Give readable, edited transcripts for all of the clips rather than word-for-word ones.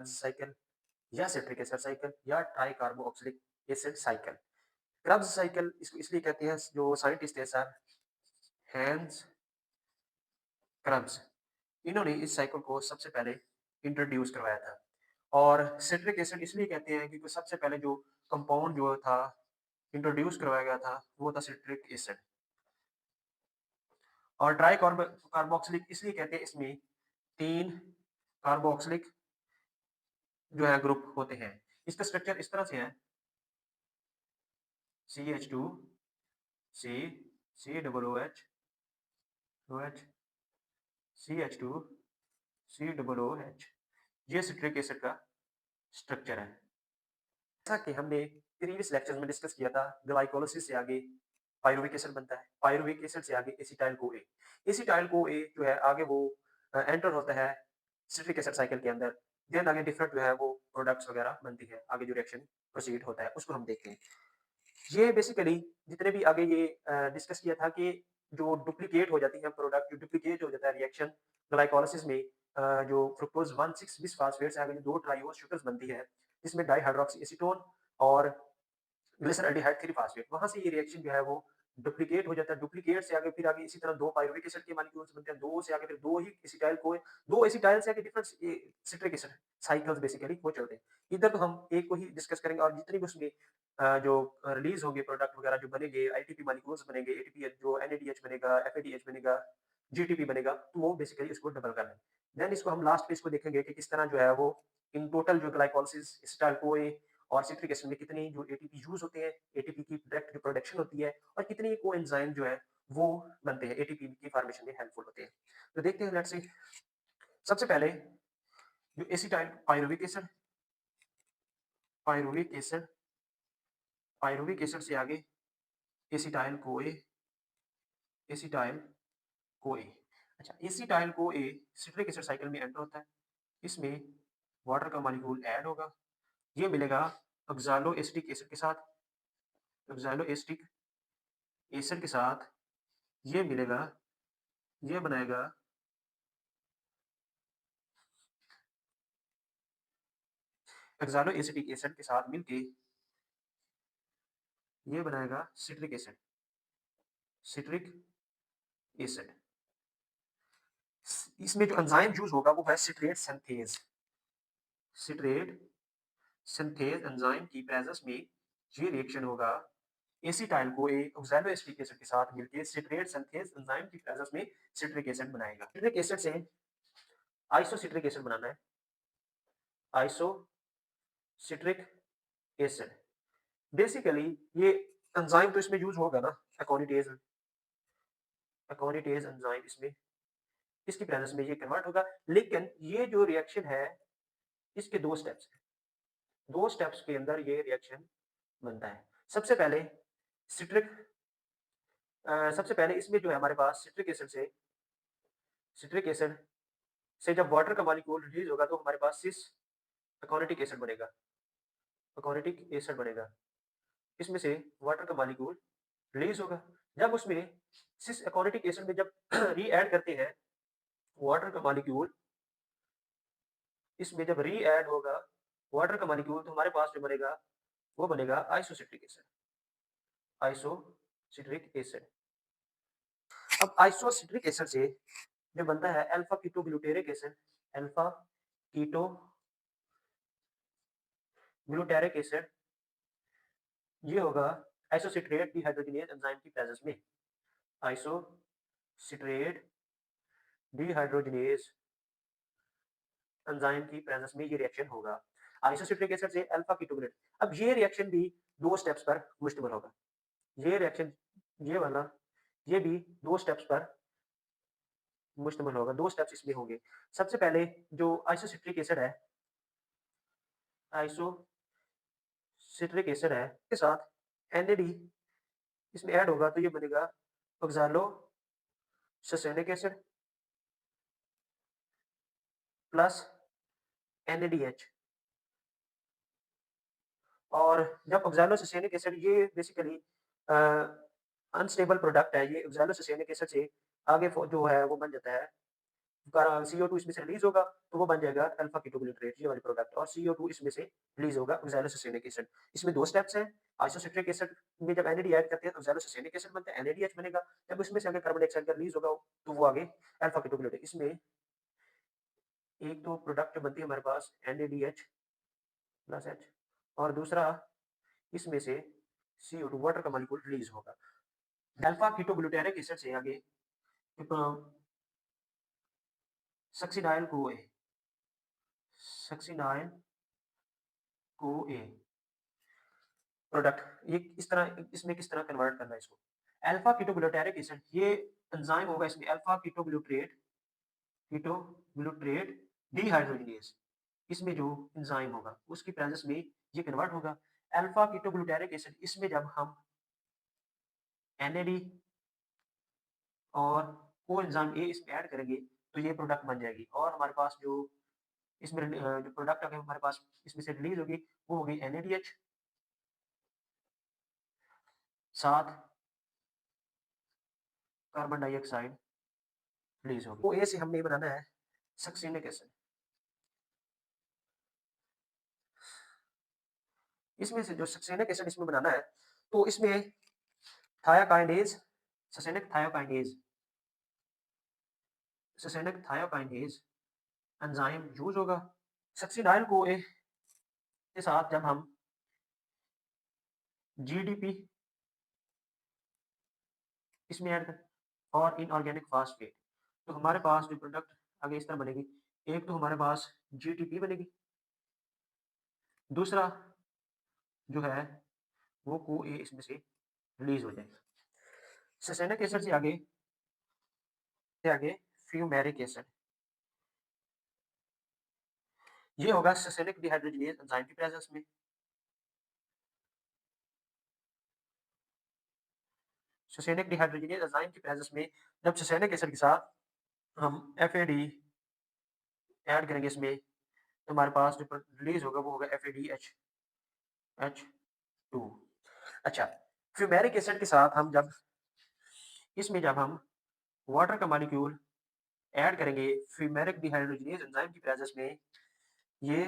Cycle या citric acid cycle या tricarboxylic acid cycle. Krebs cycle इसको इसलिए कहते हैं, जो साइंटिस्ट है सर हैंस क्रब्स, इन्होंने इस साइकिल को सबसे पहले इंट्रोड्यूस करवाया था। और सिट्रिक एसिड इसलिए कहते हैं क्योंकि सबसे पहले जो कंपाउंड जो था इंट्रोड्यूस करवाया गया था वो था सिट्रिक एसिड। और ट्राई कार्बोक्सिलिक इसलिए कहते हैं, इसमें 3 कार्बोक्सिलिक जो है ग्रुप होते हैं। इसका स्ट्रक्चर इस तरह से है, CH2 C C double OH OH CH2 C double OH, ये सिट्रिक एसिड का स्ट्रक्चर है। जैसा कि हमने प्रीवियस लेक्चर्स में डिस्कस किया था, ग्लाइकोलाइसिस से आगे पाइरुविक एसिड बनता है, पाइरुविक एसिड से आगे एसिटाइल-CoA। एसिटाइल-CoA जो है आगे वो एंटर होता है सिट्रिक एसिड साइकिल के अंदर, देन आगे डिफरेंट जो है वो प्रोडक्ट्स वगैरह बनती है, आगे जो रिएक्शन प्रोसीड होता है उसको हम देखते हैं। ये बेसिकली जितने भी आगे ये डिस्कस किया था कि जो डुप्लीकेट हो जाती है प्रोडक्ट, जो डुप्लीकेट हो जाता है रिएक्शन ग्लाइकोलाइसिस में, जो फ्रुक्टोज 1,6 बिस्फास्फेट से आगे जो 2 ट्राइओस शुगर्स बनती है, जिसमें डाइहाइड्रॉक्सी एसीटोन और ग्लिसरॉल्डिहाइड 3 फास्फेट, वहाँ से ये रिएक्शन जो है वो डुप्लीकेट हो जाता है। डुप्लीकेट से आगे फिर आगे इसी तरह 2 पाइरुविक एसिड के मॉलिक्यूल्स बनते हैं, 2 से आगे फिर 2 ही एसिटाइल-CoA, 2 एसिटाइल से आगे different citric acid cycles basically वो चलते हैं। इधर तो हम एक को ही डिस्कस करेंगे और जितनी भी उसमें जो रिलीज़ होंगे प्रोडक्ट वगैरह जो बनेंगे, आईटीपी मॉलिक्यूल्स बनेंगे, एटीपी जो NADH बनेगा, FADH बनेगा, जीटीपी बनेगा, तो वो बेसिकली इसको डबल करना है। देन इसको हम लास्ट पे इसको देखेंगे कि किस तरह जो है वो इन टोटल जो ग्लाइकोलाइसिस, एसिटाइल-CoA और सिट्रिक एसिड में कितनी जो एटीपी यूज़ होते हैं, एटीपी की डायरेक्ट जो प्रोडक्शन होती है और कितनी कोएंजाइम जो है वो बनते हैं, एटीपी की फॉर्मेशन में हेल्पफुल होते हैं। तो देखते हैं लेट्स सी, सबसे पहले जो acetyl pyruvic acid pyruvic acid से आगे एसिटाइल-CoA एसिटाइल-CoA। अच्छा, एसिटाइल-CoA सिट्रिक एसिड साइकिल में एंटर होता है। इसमें वाटर का मॉलिक्यूल ऐड होगा, ये मिलेगा ऑक्ज़ालोएसिटिक एसिड के साथ, ऑक्ज़ालोएसिटिक एसिड के साथ ये मिलेगा, ये बनाएगा हेक्सालोएसिटिक एसिड के साथ मिलके ये बनाएगा सिट्रिक एसिड। इसमें जो एंजाइम यूज़ होगा वो है सिट्रेट सिंथेज़ एंजाइम की प्रेजेंस में ये रिएक्शन होगा एसिटाइल को एक ऑक्सैलोएसिटिक एसिड के साथ मिलके सिट्रेट सिंथेज़ एंजाइम की प्रेजेंस में सिट्रिक एसिड बनाएगा। सिट्रिक एसिड से आइसोसिट्रिक एसिड बनाना है, आइसोसिट्रिक एसिड। बेसिकली ये एंजाइम तो इसमें यूज़ होगा ना, एकोनिटेज़ एंजाइम इसमें इसकी प्रेजेंस में ये कन्वर्ट होगा, लेकिन ये जो रिएक्शन है इसके 2 स्टेप्स हैं। 2 स्टेप्स के अंदर ये रिएक्शन बनता है। सिट्रिक सबसे पहले इसमें जो है हमारे पास सिट्रिक एसिड से जब वाटर का मॉलिक्यूल रिलीज़ होगा तो हमारे पास सिस एकोनिटिक एसिड बनेगा। इसमें से वाटर का मॉलिक्यूल रिलीज़ होगा। जब उसमें सिस एकोनिटिक एसिड में जब री-ऐड करते हैं वाटर का मॉलिक्यूल, इसमें जब री-ऐड होगा वाटर का मॉलिक्यूल तो हमारे पास जो बनेगा वो बनेगा आइसोसिट्रिक एसिड। अब आइसोसिट्रिक एसिड से जो बनता है alpha keto glutaric acid, alpha keto glutaric acid, ये होगा आइसोसिट्रेट डिहाइड्रोजिनेज एंजाइम की प्रेजेंस में। आइसोसिट्रेट डिहाइड्रोजिनेज एंजाइम की प्रेजेंस में ये रिएक्शन होगा आइसोसिट्रिक एसिड से अल्फा कीटोग्लूट। अब ये रिएक्शन भी 2 स्टेप्स पर मुश्तमिल होगा। ये रिएक्शन ये वाला ये भी 2 स्टेप्स पर मुश्तमिल होगा, 2 स्टेप्स इसमें होंगे। सबसे पहले जो आइसोसिट्रिक एसिड है के साथ NAD इसमें ऐड होगा तो ये बनेगा oxalo sulphonic acid plus NADH। और जब ऑक्सालोसल्फोनिक एसिड ये बेसिकली अनस्टेबल प्रोडक्ट है, ये ऑक्सालोसल्फोनिक एसिड से आगे जो है वो बन जाता है CO2 इसमें से रिलीज होगा तो वो बन जाएगा अल्फा कीटोग्लूटारेट, ये वाली प्रोडक्ट, और CO2 इसमें से रिलीज होगा ऑक्सैलोसुसेनिक एसिड। इसमें 2 स्टेप्स हैं। आइसोसिट्रिक एसिड में जब NAD ऐड करते हैं तो ऑक्सैलोसुसेनिक एसिड बनता है, NADH बनेगा। जब उसमें से अगर कार्बन डाइऑक्साइड का रिलीज होगा तो वो आगे अल्फा कीटोग्लूटारेट। इसमें एक तो प्रोडक्ट बनती है हमारे पास NADH प्लस H, और दूसरा इसमें से CO2 वाटर का मॉलिक्यूल रिलीज होगा। अल्फा कीटोग्लूटारिक एसिड से आगे सक्सिनाइल को ए, सक्सिनाइल को ए प्रोडक्ट, ये इस तरह, इसमें किस तरह कन्वर्ट करना है इसको। अल्फा कीटोग्लूटारिक एसिड, ये एंजाइम होगा इसमें अल्फा कीटोग्लूटारेट, कीटोग्लूटारेट डिहाइड्रोजिनेज, इसमें जो एंजाइम होगा उसकी प्रेजेंस में ये कन्वर्ट होगा। अल्फा कीटोग्लूटारिक एसिड, इसमें जब हम NAD और कोएंजाइम ए इसमें ऐड करेंगे तो ये प्रोडक्ट बन जाएगी, और हमारे पास जो इसमें जो प्रोडक्ट अगर हमारे पास इसमें से रिलीज होगी वो होगी NADH, साथ कार्बन डाइऑक्साइड रिलीज होगी। तो ए से हमने बनाना है सक्सिनिक एसिड। इसमें से जो सक्सिनिक एसिड इसमें बनाना है तो इसमें thiokinase, succinic thiokinase, succinic thiokinase enzyme use होगा। सक्सिनाइल को ए के साथ जब हम GDP इसमें ऐड कर और इनऑर्गेनिक फास्फेट, तो हमारे पास जो प्रोडक्ट आगे इस तरह बनेगी। एक तो हमारे पास GTP बनेगी, दूसरा जो है वो को ए इसमें से रिलीज हो जाएगा। ससेनिक एसिड से आगे फ्यूमेरिक एसिड, ये होगा ससेनिक डिहाइड्रोजिनेज एंजाइम की प्रेजेंस में। ससेनिक डिहाइड्रोजिनेज एंजाइम की प्रेजेंस में जब ससेनिक एसिड के साथ हम FAD ऐड करेंगे इसमें तो हमारे पास जो रिलीज होगा वो होगा FADH2। अच्छा, फ्यूमेरिक एसिड के साथ हम जब हम वाटर का मॉलिक्यूल ऐड करेंगे फ्यूमेरिक डिहाइड्रोजिनेज एंजाइम की प्रेजेंस में, ये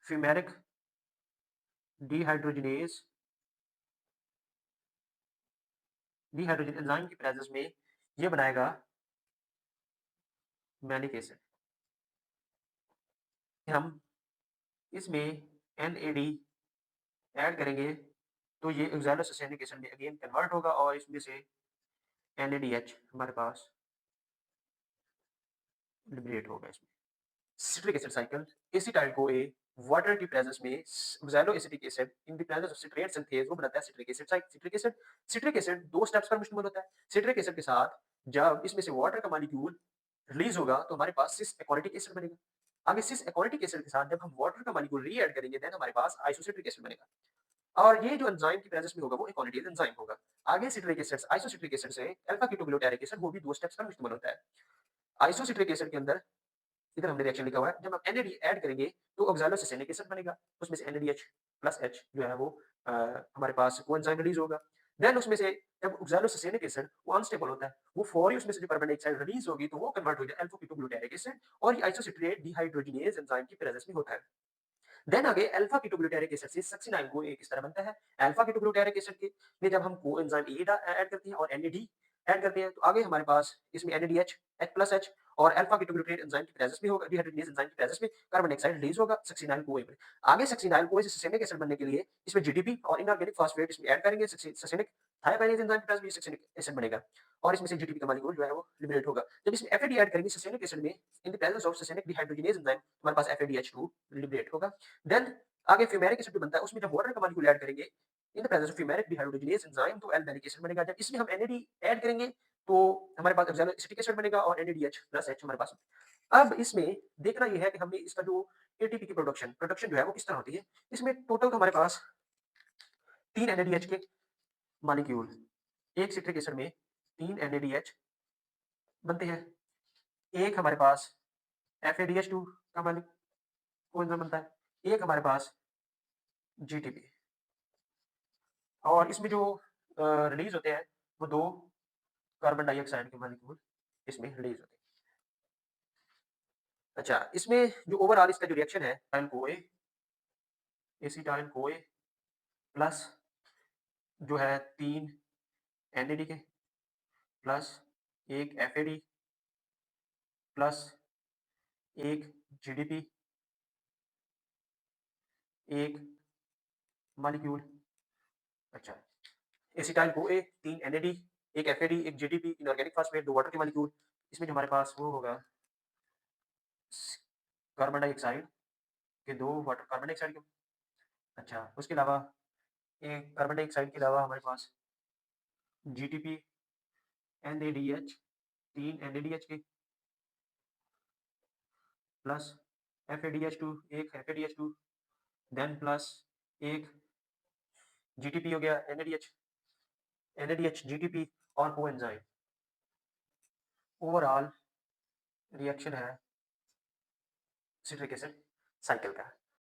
फ्यूमेरिक डिहाइड्रोजिनेज एंजाइम की प्रेजेंस में ये बनाएगा मैलिक एसिड। हम इसमें NAD ऐड करेंगे तो ये ऑक्सैलोसुसेनिक एसिड में अगेन कन्वर्ट होगा और इसमें से NADH हमारे पास लिबरेट होगा इसमें। Citric acid cycle, acetyl co ए वाटर की प्रेजेंस में oxalo acetic acid in the presence of citrate synthase वो बनाता है citric acid. Citric acid 2 steps पर मुश्तमिल होता है। सिट्रिक एसिड के साथ जब इसमें से वाटर का मॉलिक्यूल रिलीज होगा तो हमारे पास सिस एक्वाटिक एसिड बनेगा। आगे सिस एक्वाटिक एसिड के साथ जब हम वाटर का मॉलिक्यूल री ऐड करेंगे देन हमारे पास आइसोसिट्रिक एसिड बनेगा, और ये जो एंजाइम की प्रेजेंस में होगा वो इक्वालिटीज एंजाइम होगा। आगे सिट्रिक एसिड आइसोसिट्रिक एसिड से अल्फा कीटोग्लूटारिक एसिड, वो भी 2 स्टेप्स पर मुश्तमिल होता है। आइसोसिट्रिक एसिड के अंदर इधर हमने रिएक्शन लिखा हुआ है, जब हम NAD ऐड करेंगे तो ऑक्सैलोसुसेनिक एसिड बनेगा, उसमें से NADH प्लस H जो है वो हमारे पास कोएंजाइम रिलीज होगा। देन उसमें से जब ऑक्सैलोसुसेनिक एसिड वो अनस्टेबल होता है, वो फौरी उसमें से जो कार्बन डाइऑक्साइड रिलीज होगी तो वो कन्वर्ट हो जाए अल्फा कीटोग्लूटारिक एसिड, और ये आइसोसिट्रेट डिहाइड्रोजिनेज एंजाइम की प्रेजेंस में होता है। देन आगे अल्फा कीटोग्लूटारिक एसिड से सक्सिनाइल को एक इस तरह बनता है। अल्फा कीटोग्लूटारिक एसिड के में जब हम कोएंजाइम ए ऐड करते हैं और NAD ऐड करते हैं तो आगे हमारे पास इसमें NADH H+H और अल्फा कीटोग्लूटारेट एंजाइम की प्रेजेंस में होगा, डिहाइड्रोजिनेज एंजाइम की प्रेजेंस में कार्बन डाइऑक्साइड रिलीज होगा सक्सिनाइल को ए में। आगे सक्सिनाइल को ए से ससेनिक एसिड बनने के लिए इसमें GDP और इनऑर्गेनिक फास्फेट इसमें ऐड करेंगे, ससेनिक थायोकाइनेज एंजाइम की प्रेजेंस में ससेनिक एसिड बनेगा और इसमें से GDP का मॉलिक्यूल जो है वो लिबरेट होगा। जब इसमें FAD ऐड करेंगे ससेनिक एसिड में in the presence of succinic dehydrogenase enzyme हमारे पास FADH2 लिबरेट होगा। देन आगे फ्यूमेरिक एसिड भी बनता है, उसमें जब वाटर का मॉलिक्यूल ऐड करेंगे इन the presence of fumaric dehydrogenase enzyme तो एल्डेनिक एसिड बनेगा। जब इसमें हम NAD ऐड करेंगे तो हमारे पास एसिटिक एसिड बनेगा और NADH प्लस H हमारे पास। अब इसमें देखना यह है कि हमने इसका जो ATP की प्रोडक्शन जो है वो किस तरह होती है। इसमें टोटल तो हमारे पास 3 NADH के मॉलिक्यूल, एक सिट्रिक एसिड में 3 NADH बनते हैं, एक हमारे पास FADH2 का मॉलिक्यूल बनता है, एक हमारे पास GTP, और इसमें जो रिलीज होते हैं वो 2 कार्बन डाइऑक्साइड के मॉलिक्यूल इसमें रिलीज होते हैं। अच्छा, इसमें जो ओवरऑल इसका जो रिएक्शन है टाइल-CoA, एसीटाइल-CoA प्लस जो है 3 एनएडी के plus 1 FAD plus 1 GDP, 1 molecule. अच्छा, एसिटाइल-CoA, 3 NAD, 1 FAD, 1 GDP, inorganic phosphate, 2 water के मॉलिक्यूल। इसमें जो हमारे पास वो होगा स कार्बन डाइऑक्साइड के 2 वाटर कार्बन डाइऑक्साइड के। अच्छा, उसके अलावा एक कार्बन डाइऑक्साइड के अलावा हमारे पास जीटीपी, एनएडीएच, 3 एनएडीएच के plus FADH2, 1 FADH2, then plus 1 GTP हो गया, एनएडीएच, जीटीपी और कोएंजाइम। ओवरऑल रिएक्शन है सिट्रिक एसिड साइकिल का।